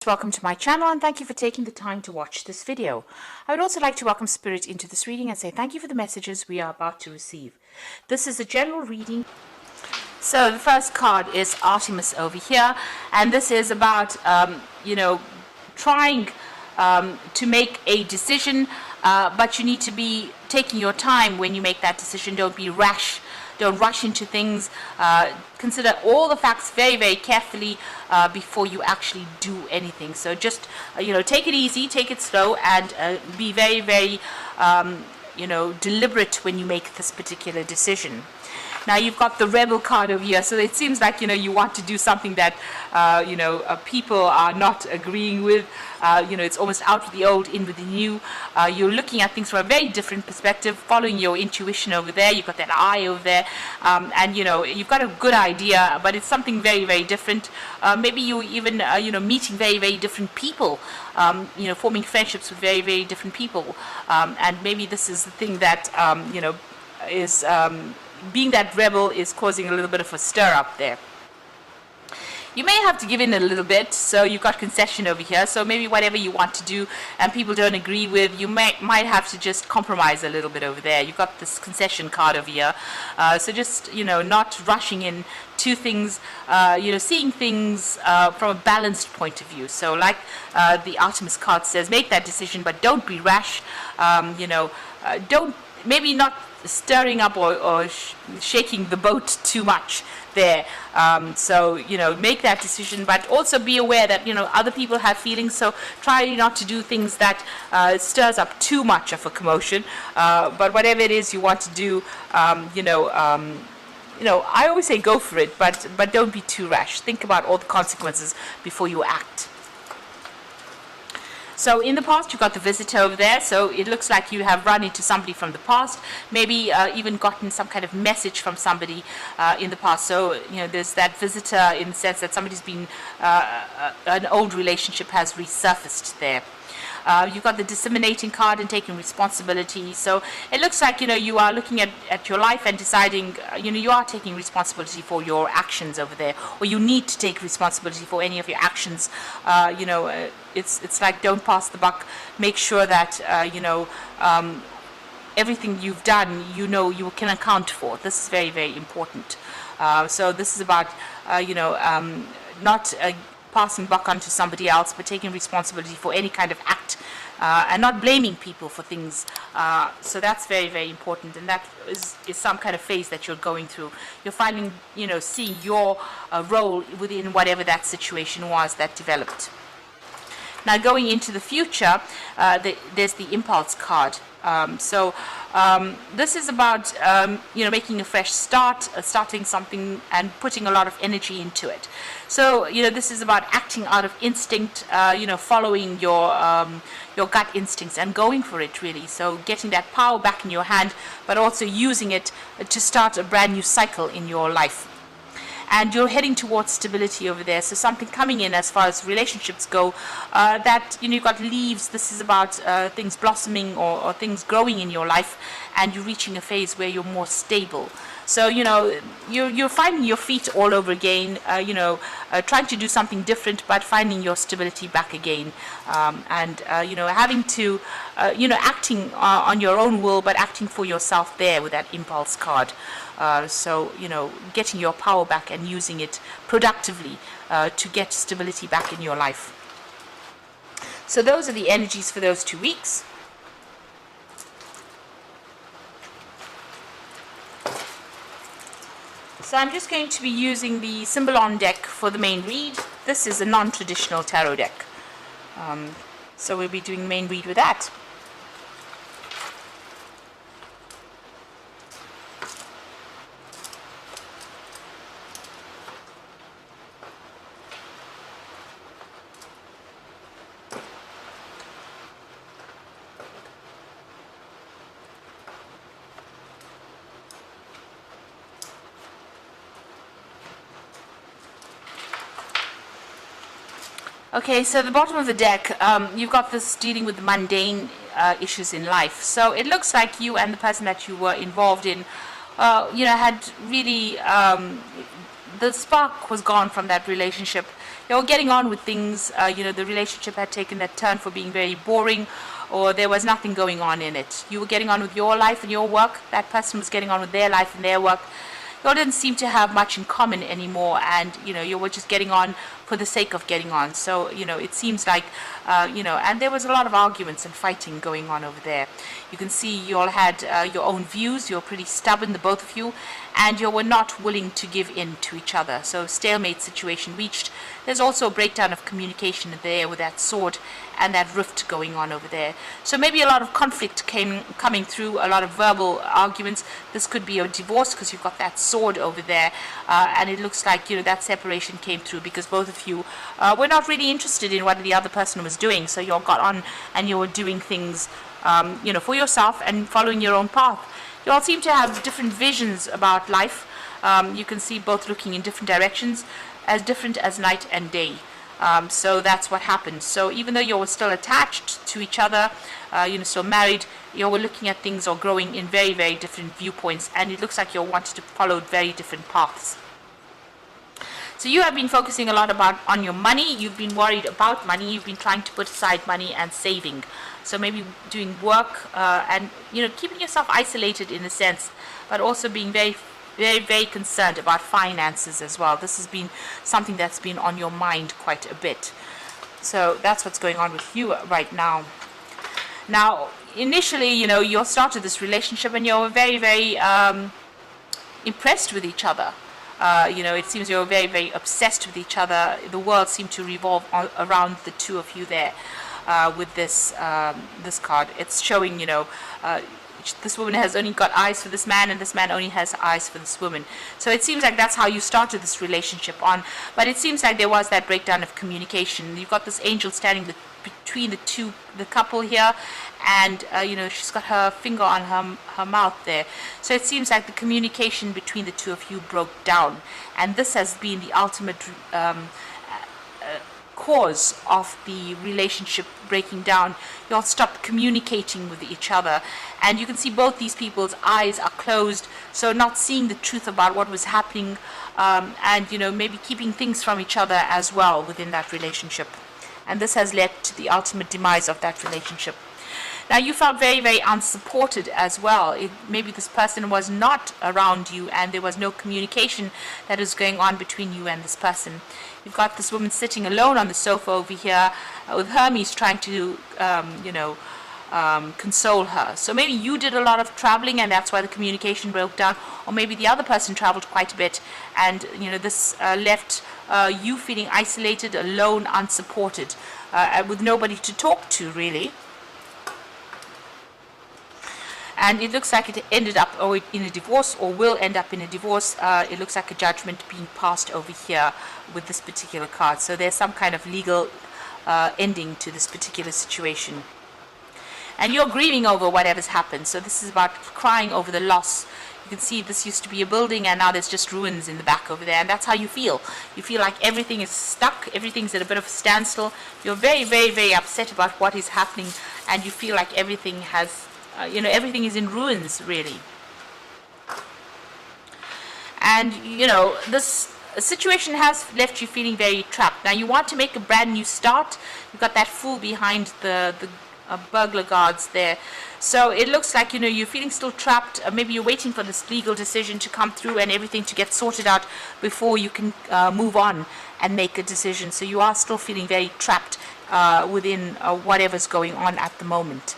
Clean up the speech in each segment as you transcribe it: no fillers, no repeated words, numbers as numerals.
welcome to my channel and thank you for taking the time to watch this video. I would also like to welcome Spirit into this reading and say thank you for the messages we are about to receive. This is a general reading. So the first card is Artemis over here, and this is about, trying to make a decision, but you need to be taking your time when you make that decision. Don't be rash. Don't rush into things. Consider all the facts very, very carefully before you actually do anything. So just, take it easy, take it slow, and be very, very, deliberate when you make this particular decision. Now you've got the Rebel card over here, so it seems like you want to do something that people are not agreeing with. It's almost out with the old, in with the new. You're looking at things from a very different perspective, following your intuition over there. You've got that eye over there, and you've got a good idea, but it's something very, very different. Maybe you even meeting very, very different people. Forming friendships with very, very different people, and maybe this is the thing that is. Being that rebel is causing a little bit of a stir up there. You may have to give in a little bit, so you've got concession over here. So maybe whatever you want to do and people don't agree with, you might have to just compromise a little bit over there. You've got this concession card over here. So just, not rushing in to things, seeing things from a balanced point of view. So like the Artemis card says, make that decision, but don't be rash. Don't, maybe not stirring up or shaking the boat too much there. Make that decision, but also be aware that other people have feelings, so try not to do things that stirs up too much of a commotion, but whatever it is you want to do, I always say go for it, but don't be too rash. Think about all the consequences before you act. So in the past, you've got the visitor over there. So it looks like you have run into somebody from the past, maybe even gotten some kind of message from somebody in the past. So, there's that visitor in the sense that somebody's been, an old relationship has resurfaced there. You've got the disseminating card and taking responsibility. So it looks like, you are looking at your life and deciding, you are taking responsibility for your actions over there, or you need to take responsibility for any of your actions. It's like don't pass the buck. Make sure that, everything you've done, you can account for. This is very, very important. So this is about, not passing buck onto somebody else, but taking responsibility for any kind of act, and not blaming people for things. So that's very, very important, and that is some kind of phase that you're going through. You're finding, seeing your role within whatever that situation was that developed. Now going into the future, there's the impulse card. This is about making a fresh start, starting something and putting a lot of energy into it. So this is about acting out of instinct, following your gut instincts and going for it, really. So getting that power back in your hand, but also using it to start a brand new cycle in your life. And you're heading towards stability over there. So something coming in as far as relationships go, that, you've got leaves. This is about things blossoming or things growing in your life, and you're reaching a phase where you're more stable. So, you're finding your feet all over again, trying to do something different, but finding your stability back again. Having to, acting on your own will, but acting for yourself there with that impulse card. Getting your power back and using it productively to get stability back in your life. So those are the energies for those 2 weeks. So I'm just going to be using the Symbolon deck for the main read. This is a non-traditional tarot deck. So we'll be doing the main read with that. Okay, so the bottom of the deck, you've got this dealing with the mundane issues in life. So it looks like you and the person that you were involved in, had really, the spark was gone from that relationship. you're getting on with things. The relationship had taken that turn for being very boring, or there was nothing going on in it. You were getting on with your life and your work. That person was getting on with their life and their work. You all didn't seem to have much in common anymore, and you were just getting on for the sake of getting on. So it seems like and there was a lot of arguments and fighting going on over there. You can see you all had your own views. You're pretty stubborn, the both of you, and you were not willing to give in to each other. So stalemate situation reached. There's also a breakdown of communication there with that sword and that rift going on over there. So maybe a lot of conflict coming through, a lot of verbal arguments. This could be a divorce because you've got that sword over there, and it looks like that separation came through because both of you were not really interested in what the other person was doing. So you all got on and you were doing things for yourself and following your own path. You all seem to have different visions about life. You can see both looking in different directions, as different as night and day. So that's what happened. So even though you were still attached to each other, so married, you were looking at things or growing in very, very different viewpoints, and it looks like you wanted to follow very different paths. So you have been focusing a lot on your money. You've been worried about money. You've been trying to put aside money and saving. So maybe doing work and keeping yourself isolated in a sense, but also being very, very, very concerned about finances as well. This has been something that's been on your mind quite a bit. So that's what's going on with you right now. Now, initially, you started this relationship and you were very, very impressed with each other. It seems you were very, very obsessed with each other. The world seemed to revolve around the two of you there with this card. It's showing, this woman has only got eyes for this man, and this man only has eyes for this woman. So it seems like that's how you started this relationship on. But it seems like there was that breakdown of communication. You've got this angel standing between the couple here, and she's got her finger on her mouth there. So it seems like the communication between the two of you broke down, and this has been the ultimate cause of the relationship breaking down. You all stopped communicating with each other, and you can see both these people's eyes are closed, so not seeing the truth about what was happening, and maybe keeping things from each other as well within that relationship. And this has led to the ultimate demise of that relationship. Now, you felt very, very unsupported as well. Maybe this person was not around you and there was no communication that is going on between you and this person. You've got this woman sitting alone on the sofa over here with Hermes trying to, console her. So maybe you did a lot of traveling and that's why the communication broke down. Or maybe the other person traveled quite a bit and, this left you feeling isolated, alone, unsupported, with nobody to talk to, really. And it looks like it ended up in a divorce, or will end up in a divorce. It looks like a judgment being passed over here with this particular card. So there's some kind of legal ending to this particular situation. And you're grieving over whatever's happened. So this is about crying over the loss. You can see this used to be a building and now there's just ruins in the back over there. And that's how you feel. You feel like everything is stuck. Everything's at a bit of a standstill. You're very, very, very upset about what is happening. And you feel like everything has... everything is in ruins, really. And, this situation has left you feeling very trapped. Now, you want to make a brand new start. You've got that fool behind the burglar guards there. So it looks like, you're feeling still trapped. Maybe you're waiting for this legal decision to come through and everything to get sorted out before you can move on and make a decision. So you are still feeling very trapped within whatever's going on at the moment.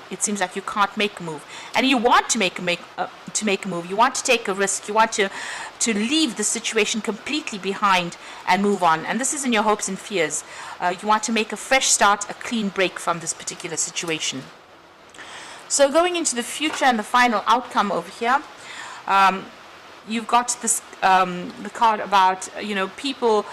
It seems like you can't make a move, and you want to make a move. You want to take a risk. You want to leave the situation completely behind and move on. And this is in your hopes and fears. You want to make a fresh start, a clean break from this particular situation. So going into the future and the final outcome over here, you've got this the card about people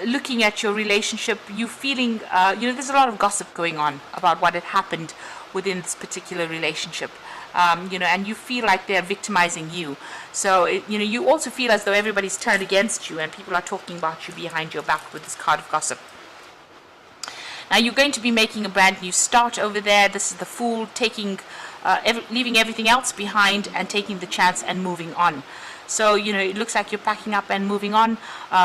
looking at your relationship. You feeling there's a lot of gossip going on about what had happened within this particular relationship, and you feel like they're victimizing you. So, you also feel as though everybody's turned against you and people are talking about you behind your back with this card of gossip. Now, you're going to be making a brand new start over there. This is the Fool, leaving everything else behind and taking the chance and moving on. So, it looks like you're packing up and moving on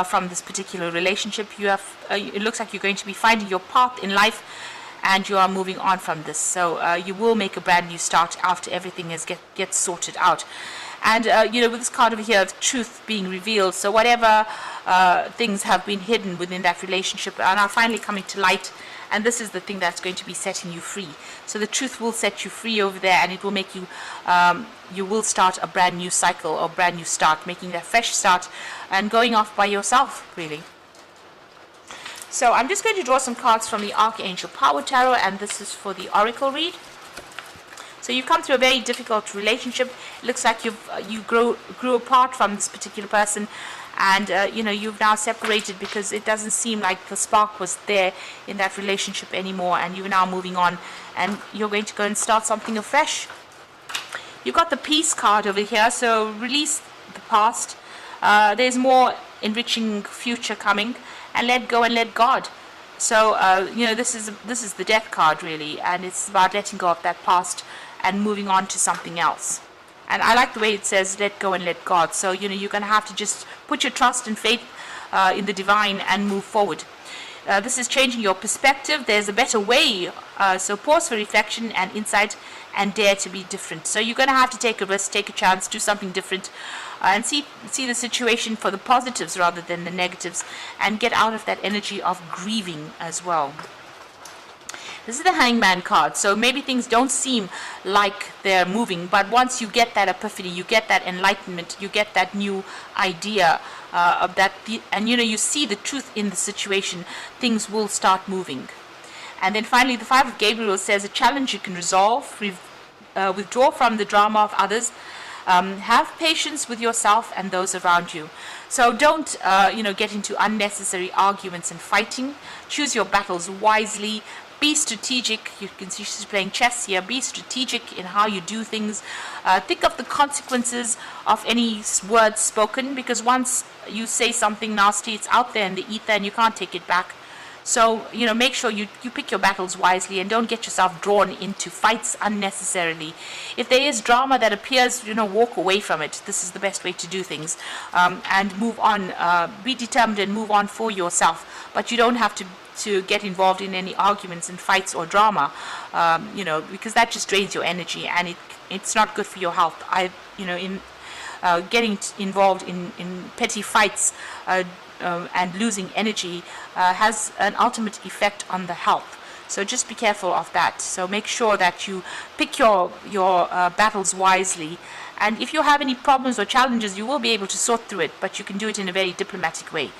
from this particular relationship. It looks like you're going to be finding your path in life, and you are moving on from this. So you will make a brand new start after everything gets sorted out. And, with this card over here of truth being revealed, so whatever things have been hidden within that relationship are now finally coming to light, and this is the thing that's going to be setting you free. So the truth will set you free over there, and it will make you, you will start a brand new cycle or brand new start, making that fresh start and going off by yourself, really. So I'm just going to draw some cards from the Archangel Power Tarot, and this is for the Oracle read. So you've come through a very difficult relationship. It looks like you grew apart from this particular person, and you've now separated because it doesn't seem like the spark was there in that relationship anymore, and you're now moving on, and you're going to go and start something afresh. You've got the Peace card over here, so release the past. There's more enriching future coming, and let go and let God. So this is the Death card, really, and it's about letting go of that past and moving on to something else. And I like the way it says let go and let God. So you're going to have to just put your trust and faith in the divine and move forward. This is changing your perspective. There's a better way. So pause for reflection and insight, and dare to be different. So you're going to have to take a risk, take a chance, do something different, and see the situation for the positives rather than the negatives, and get out of that energy of grieving as well. This is the Hangman card. So maybe things don't seem like they're moving, but once you get that epiphany, you get that enlightenment, you get that new idea of that, and you see the truth in the situation, things will start moving. And then finally, the Five of Gabriel says a challenge you can resolve, withdraw from the drama of others, have patience with yourself and those around you. So don't get into unnecessary arguments and fighting. Choose your battles wisely. Be strategic. You can see she's playing chess here. Be strategic in how you do things. Think of the consequences of any words spoken, because once you say something nasty, it's out there in the ether and you can't take it back. So, make sure you pick your battles wisely and don't get yourself drawn into fights unnecessarily. If there is drama that appears, walk away from it. This is the best way to do things, and move on. Be determined and move on for yourself. But you don't have to get involved in any arguments and fights or drama, because that just drains your energy, and it's not good for your health. Getting involved in petty fights and losing energy has an ultimate effect on the health. So just be careful of that. So make sure that you pick your battles wisely. And if you have any problems or challenges, you will be able to sort through it, but you can do it in a very diplomatic way,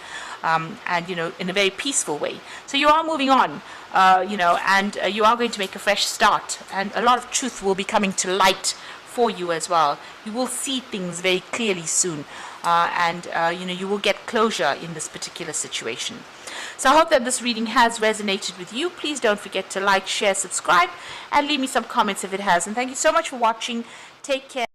and in a very peaceful way. So you are moving on, and you are going to make a fresh start, and a lot of truth will be coming to light for you as well. You will see things very clearly soon, and you will get closure in this particular situation. So I hope that this reading has resonated with you. Please don't forget to like, share, subscribe, and leave me some comments if it has. And thank you so much for watching. Take care.